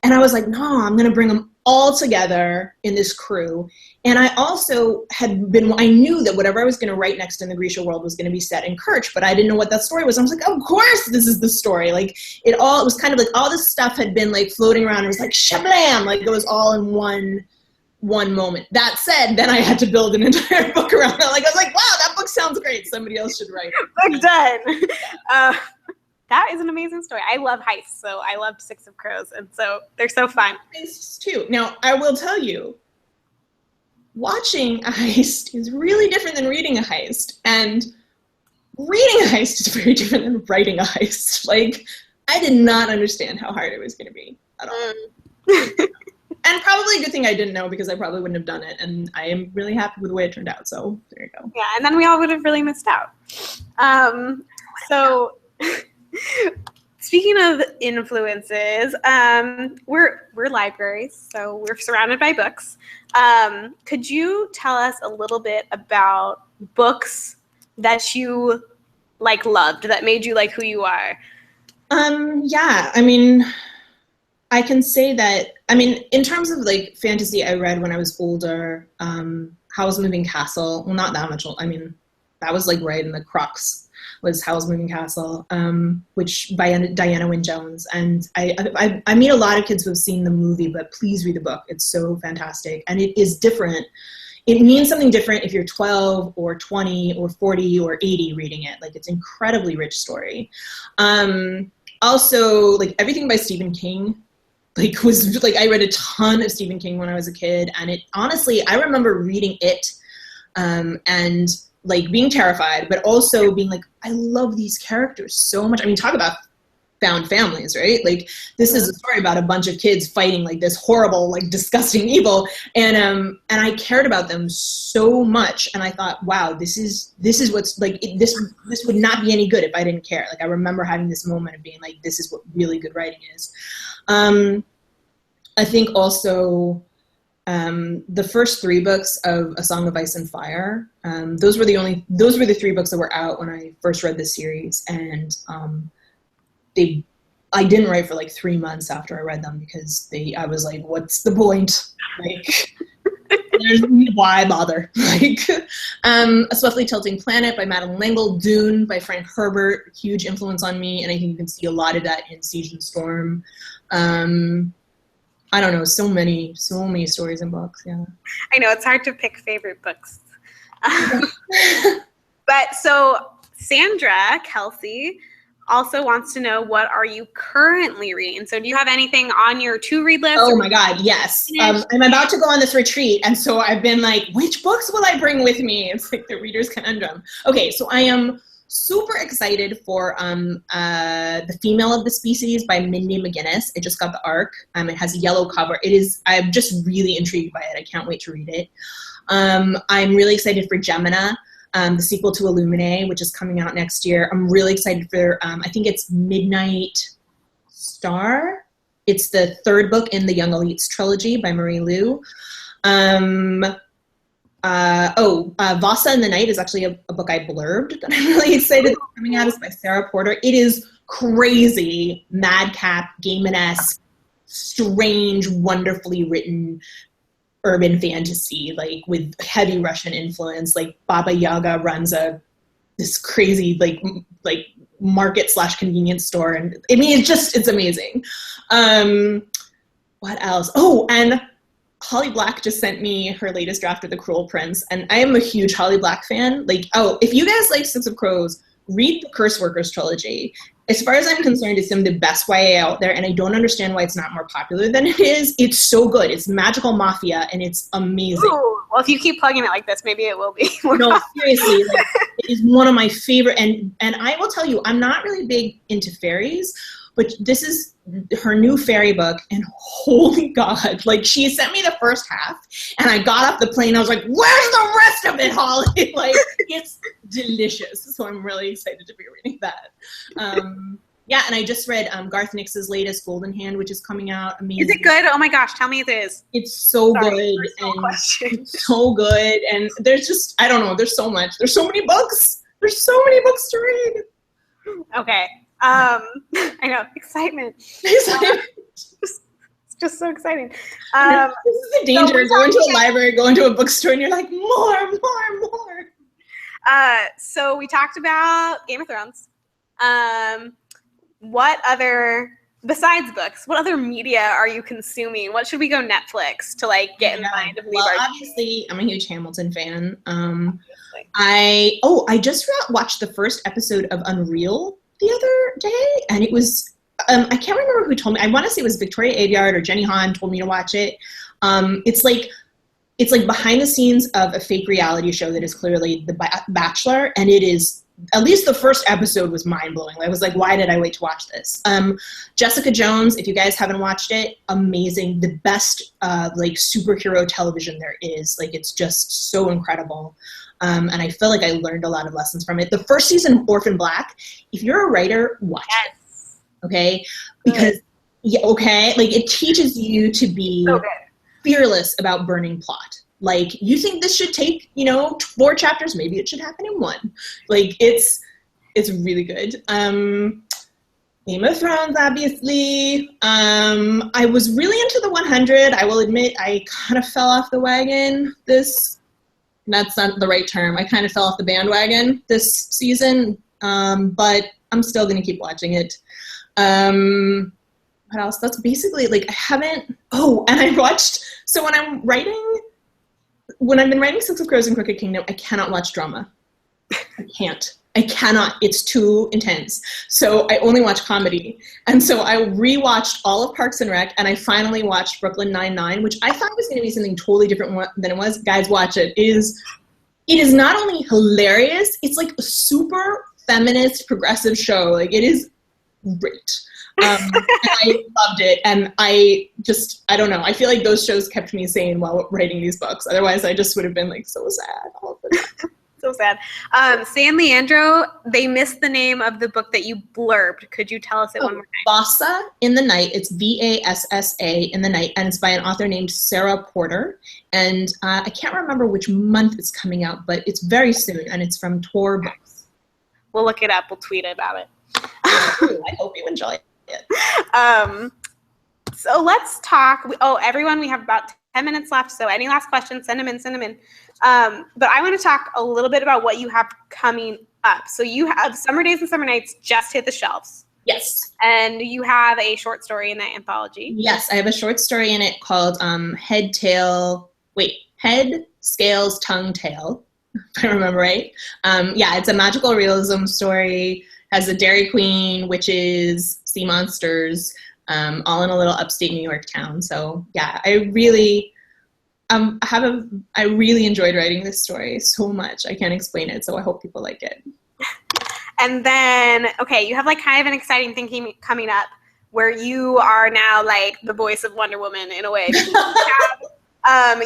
And I was like, no, I'm gonna bring them all together in this crew. And I also I knew that whatever I was gonna write next in the Grisha world was gonna be set in Kerch, but I didn't know what that story was. I was like, of course this is the story. Like, it was kind of like all this stuff had been like floating around. It was like, shablam! Like, it was all in one moment. That said, then I had to build an entire book around it. Like, I was like, wow, that book sounds great. Somebody else should write it. Book done. That is an amazing story. I love heists, so I loved Six of Crows, and so they're so fun. Heists too. Now, I will tell you, watching a heist is really different than reading a heist, and reading a heist is very different than writing a heist. Like, I did not understand how hard it was going to be at all. And probably a good thing I didn't know, because I probably wouldn't have done it, and I am really happy with the way it turned out, so there you go. Yeah, and then we all would have really missed out. So... Speaking of influences, we're libraries, so we're surrounded by books. Could you tell us a little bit about books that you like loved, that made you like who you are? Yeah, I mean, I can say that, I mean, in terms of like fantasy I read when I was older, Howl's Moving Castle, well, not that much, I mean, that was like right in the crux, was Howl's Moving Castle, which by Diana Wynne Jones. And I meet a lot of kids who have seen the movie, but please read the book. It's so fantastic. And it is different. It means something different if you're 12 or 20 or 40 or 80 reading it. Like, it's incredibly rich story. Also, like, everything by Stephen King, like, was like, I read a ton of Stephen King when I was a kid. And it, honestly, I remember reading it and like being terrified, but also being like, I love these characters so much. I mean, talk about found families, right? Like, this is a story about a bunch of kids fighting like this horrible, like disgusting evil. And I cared about them so much. And I thought, wow, this is what's like, this would not be any good if I didn't care. Like, I remember having this moment of being like, this is what really good writing is. I think also, the first 3 books of A Song of Ice and Fire. Those were the 3 books that were out when I first read the series, and I didn't write for like 3 months after I read them because I was like, what's the point? Like, why bother? Like, A Swiftly Tilting Planet by Madeleine L'Engle, Dune by Frank Herbert, huge influence on me, and I think you can see a lot of that in Siege and Storm. I don't know, so many stories and books, yeah. I know, it's hard to pick favorite books. But so Sandra Kelsey also wants to know, what are you currently reading? So do you have anything on your to-read list? Oh my God, yes. I'm about to go on this retreat, and so I've been like, which books will I bring with me? It's like the reader's conundrum. Okay, so I am super excited for The Female of the Species by Mindy McGinnis. I just got the ARC. It has a yellow cover. I'm just really intrigued by it. I can't wait to read it. I'm really excited for Gemina, the sequel to Illuminae, which is coming out next year. I'm really excited for, I think it's Midnight Star. It's the 3rd book in the Young Elites trilogy by Marie Lu. Vasa in the Night is actually a book I blurbed that I'm really excited about coming out. It's by Sarah Porter. It is crazy, madcap, Gaiman-esque, strange, wonderfully written urban fantasy, like with heavy Russian influence. Like Baba Yaga runs this crazy like market / convenience store, and I mean it's amazing. What else? Oh, and Holly Black just sent me her latest draft of The Cruel Prince, and I am a huge Holly Black fan. Like, if you guys like Six of Crows, read the Curse Workers trilogy. As far as I'm concerned, it's some of the best YA out there, and I don't understand why it's not more popular than it is. It's so good. It's magical mafia, and it's amazing. Ooh, well, if you keep plugging it like this, maybe it will be more No, popular. seriously, like, it is one of my favorite, and I will tell you, I'm not really big into fairies, but this is her new fairy book, and holy God, like, she sent me the first half, and I got off the plane, I was like, where's the rest of it, Holly? Like, it's delicious, so I'm really excited to be reading that. Yeah, and I just read Garth Nix's latest Golden Hand, which is coming out. Amazing. Is it good? Oh my gosh, tell me it is. It's so good, and so good, and there's just, I don't know, there's so much. There's so many books. There's so many books to read. Okay. I know, excitement. It's just so exciting. This is the danger of going to a library, going to a bookstore, and you're like, more. So we talked about Game of Thrones. What other, besides books, what other media are you consuming? What should we go Netflix to like get in the mind of Leigh Bardugo? Obviously, I'm a huge Hamilton fan. I just watched the first episode of Unreal the other day, and it was I can't remember who told me. I want to say it was Victoria Aveyard or Jenny Han told me to watch it. It's like behind the scenes of a fake reality show that is clearly The Bachelor, and it is, at least the first episode was mind-blowing. I was like, why did I wait to watch this? Jessica Jones, if you guys haven't watched it, amazing. The best like superhero television there is. Like, it's just so incredible. And I feel like I learned a lot of lessons from it. The first season of Orphan Black, if you're a writer, watch it. Okay? Because, like, it teaches you to be fearless about burning plot. Like, you think this should take, 4 chapters, maybe it should happen in 1. Like, it's really good. Game of Thrones, obviously. I was really into the 100. I will admit I kind of fell off the wagon that's not the right term. I kind of fell off the bandwagon this season, but I'm still going to keep watching it. What else? That's basically, like, I haven't, and I watched, so when I've been writing Six of Crows and Crooked Kingdom, I cannot watch drama. I cannot. It's too intense. So I only watch comedy. And so I rewatched all of Parks and Rec, and I finally watched Brooklyn Nine-Nine, which I thought was going to be something totally different than it was. Guys, watch it. It is not only hilarious, it's like a super feminist, progressive show. Like, it is great. And I loved it. And I don't know. I feel like those shows kept me sane while writing these books. Otherwise, I just would have been, like, so sad all of the time. So sad. San Leandro, they missed the name of the book that you blurbed. Could you tell us it one more time? Vassa in the Night. It's Vassa in the Night, and it's by an author named Sarah Porter. And I can't remember which month it's coming out, but it's very soon, and it's from Tor Books. We'll look it up. We'll tweet about it. I hope you enjoy it. So let's talk. Everyone, we have about 10 minutes left, so any last questions, send them in. But I want to talk a little bit about what you have coming up. So you have Summer Days and Summer Nights just hit the shelves. Yes. And you have a short story in that anthology. Yes, I have a short story in it called Head, Scales, Tongue, Tail, if I remember right. It's a magical realism story. Has a Dairy Queen, witches, sea monsters, all in a little upstate New York town. So yeah, I really enjoyed writing this story so much. I can't explain it, so I hope people like it. And then, you have like kind of an exciting thing coming up where you are now like the voice of Wonder Woman in a way.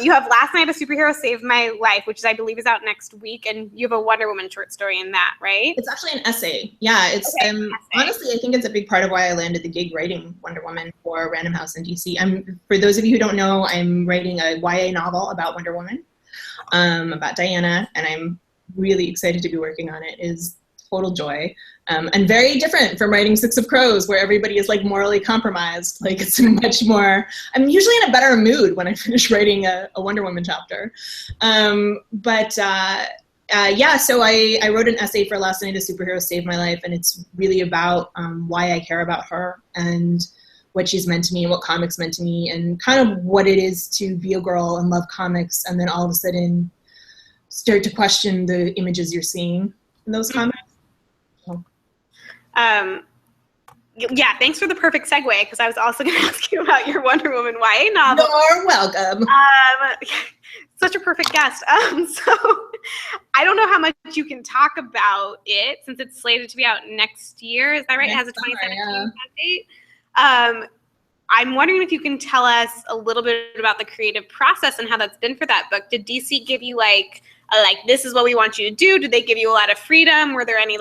You have Last Night a Superhero Saved My Life, which I believe is out next week, and you have a Wonder Woman short story in that, right? It's actually an essay. Yeah, it's honestly, I think it's a big part of why I landed the gig writing Wonder Woman for Random House in DC. For those of you who don't know, I'm writing a YA novel about Wonder Woman, about Diana, and I'm really excited to be working on it. It is total joy. And very different from writing Six of Crows, where everybody is like morally compromised. Like it's much more, I'm usually in a better mood when I finish writing a Wonder Woman chapter. So I wrote an essay for Last Night a Superhero Saved My Life, and it's really about why I care about her and what she's meant to me and what comics meant to me and kind of what it is to be a girl and love comics and then all of a sudden start to question the images you're seeing in those comics. Thanks for the perfect segue, because I was also going to ask you about your Wonder Woman YA novel. You're welcome. Such a perfect guest. So I don't know how much you can talk about it since it's slated to be out next year. Is that right? It has a 2017 date. I'm wondering if you can tell us a little bit about the creative process and how that's been for that book. Did DC give you like this is what we want you to do? Did they give you a lot of freedom? Were there any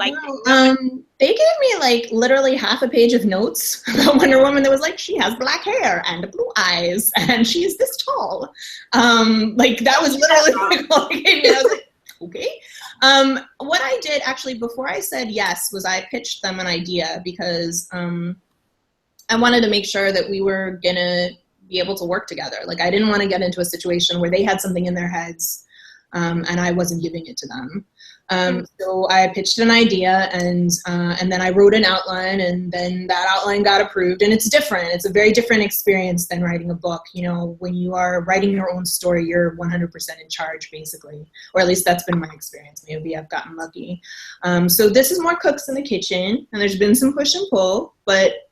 they gave me like literally half a page of notes about Wonder Woman that was like, she has black hair and blue eyes and she's this tall. That was literally all they gave me. I was like, okay. What I did actually before I said yes was I pitched them an idea because I wanted to make sure that we were gonna be able to work together. Like I didn't want to get into a situation where they had something in their heads and I wasn't giving it to them. So I pitched an idea and then I wrote an outline, and then that outline got approved. And it's different. It's a very different experience than writing a book. You know, when you are writing your own story, you're 100% in charge, basically. Or at least that's been my experience. Maybe I've gotten lucky. So this is more cooks in the kitchen, and there's been some push and pull, but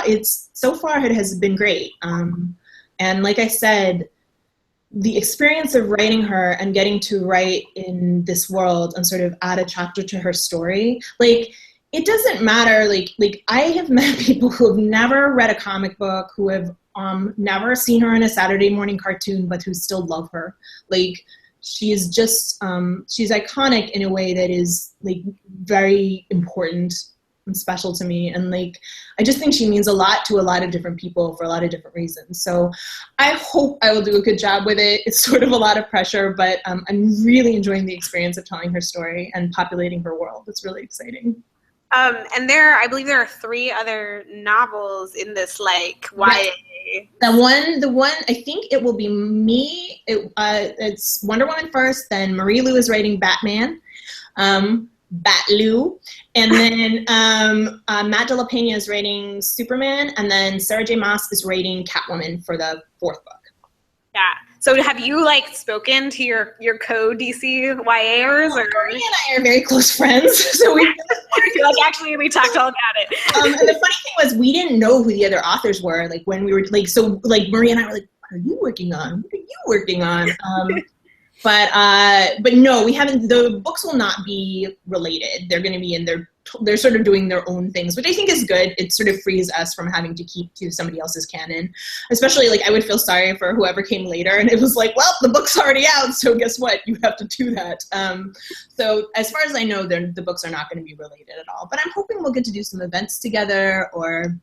it's so far it has been great. And like I said, the experience of writing her and getting to write in this world and sort of add a chapter to her story, like it doesn't matter. Like I have met people who have never read a comic book, who have never seen her in a Saturday morning cartoon, but who still love her. Like she is just she's iconic in a way that is like very important and special to me, and like I just think she means a lot to a lot of different people for a lot of different reasons. So I hope I will do a good job with it. It's sort of a lot of pressure, but I'm really enjoying the experience of telling her story and populating her world. It's really exciting. And I believe there are 3 other novels in this like YA. The one I think it will be me. It's Wonder Woman first, then Marie Lou is writing Batman. Batlou, and then Matt De La Pena is writing Superman, and then Sarah J. Maas is writing Catwoman for the 4th book. Yeah. So have you like spoken to your co-DC YAers? Or? Marie and I are very close friends, so we actually we talked all about it. And the funny thing was we didn't know who the other authors were. Like when we were like Marie and I were like, "What are you working on? What are you working on?" But no, we haven't. The books will not be related. They're going to be in their they're sort of doing their own things, which I think is good. It sort of frees us from having to keep to somebody else's canon. Especially, like, I would feel sorry for whoever came later and it was like, well, the book's already out, so guess what? You have to do that. So as far as I know, the books are not going to be related at all. But I'm hoping we'll get to do some events together, or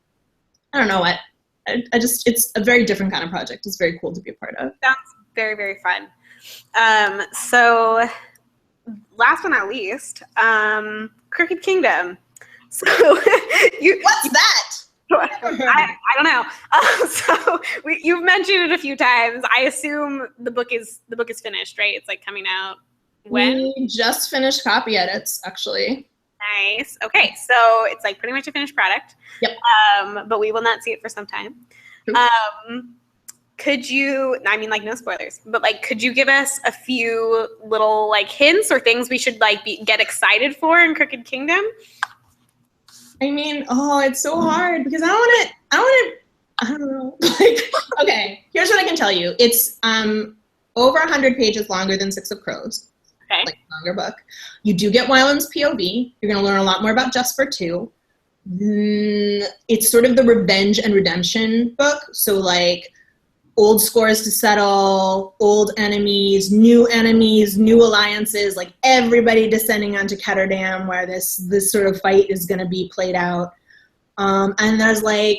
I don't know what. I just, it's a very different kind of project. It's very cool to be a part of. Sounds very, very fun. So last but not least, Crooked Kingdom. So what's that? I don't know. So you've mentioned it a few times. I assume the book is finished, right? It's like coming out when? We just finished copy edits, actually. Nice. Okay, so it's like pretty much a finished product. Yep. But we will not see it for some time. Could you, I mean, like, no spoilers, but like, could you give us a few little like hints or things we should like get excited for in Crooked Kingdom? I mean, oh, it's so hard because I don't know. Like, okay, here's what I can tell you. It's over 100 pages longer than Six of Crows. Okay. Like, longer book. You do get Wyland's POV. You're going to learn a lot more about Jesper too. It's sort of the revenge and redemption book. So like, old scores to settle, old enemies, new alliances, like everybody descending onto Ketterdam where this sort of fight is going to be played out. And there's like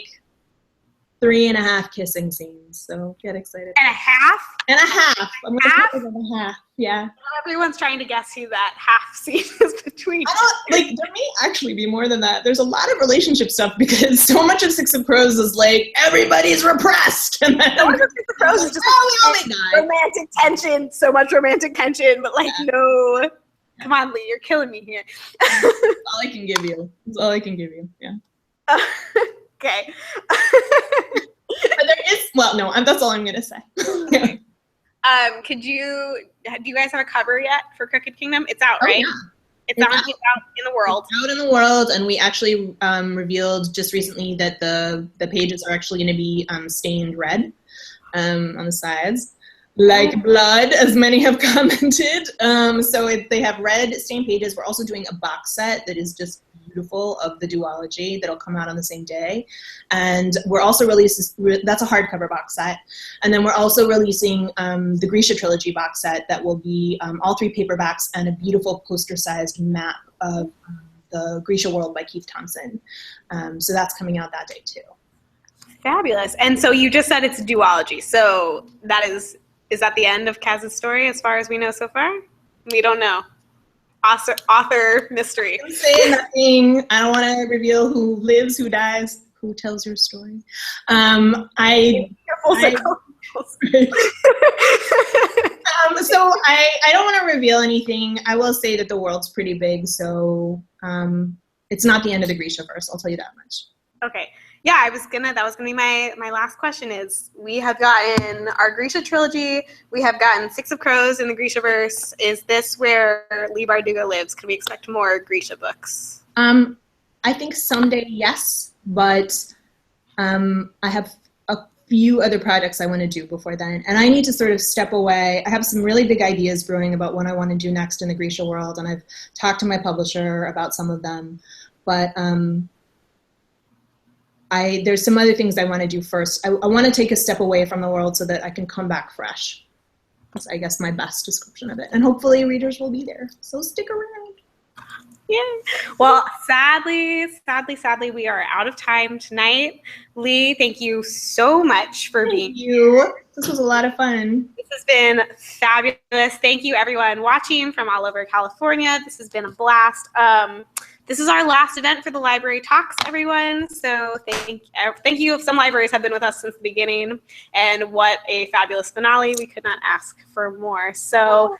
3.5 kissing scenes, so get excited. And a half? And a half. I'm half? Gonna put it a half. Yeah. Everyone's trying to guess who that half scene is between. There may actually be more than that. There's a lot of relationship stuff because so much of Six of Crows is like everybody's repressed, and then so much of Six of Crows is just romantic tension, so much romantic tension, but like no. Come on, Leigh, you're killing me here. That's all I can give you. That's all I can give you. Yeah. Okay. But there is, well, no, that's all I'm going to say. Do you guys have a cover yet for Crooked Kingdom? It's out, right? Yeah. It's out in the world. It's out in the world, and we actually revealed just recently that the pages are actually going to be stained red on the sides, like blood, as many have commented. So they have red stained pages. We're also doing a box set that is just beautiful of the duology that'll come out on the same day, and we're also releasing, that's a hardcover box set, and then we're also releasing the Grisha Trilogy box set that will be all 3 paperbacks and a beautiful poster-sized map of the Grisha world by Keith Thompson. So that's coming out that day too. Fabulous. And so you just said it's a duology, so that is that the end of Kaz's story as far as we know so far? We don't know. Author mystery. I'm saying nothing. I don't want to reveal who lives, who dies, who tells your story. So I don't want to reveal anything. I will say that the world's pretty big, so it's not the end of the Grishaverse. I'll tell you that much. Okay. Yeah, that was gonna be my last question is, we have gotten our Grisha Trilogy, we have gotten Six of Crows in the Grishaverse. Is this where Leigh Bardugo lives? Can we expect more Grisha books? I think someday, yes, but I have a few other projects I want to do before then, and I need to sort of step away. I have some really big ideas brewing about what I want to do next in the Grisha world, and I've talked to my publisher about some of them, but there's some other things I want to do first. I want to take a step away from the world so that I can come back fresh. That's, I guess, my best description of it. And hopefully readers will be there. So stick around. Yeah. Well, sadly, we are out of time tonight. Leigh, thank you so much for being here. This was a lot of fun. This has been fabulous. Thank you, everyone watching from all over California. This has been a blast. This is our last event for the Library Talks, everyone. So thank you. Some libraries have been with us since the beginning, and what a fabulous finale. We could not ask for more. So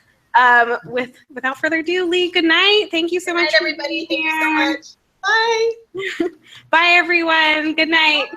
without further ado, Leigh, good night. Thank you so much. Good night, everybody. Thank you so much. Bye. Bye, everyone. Good night.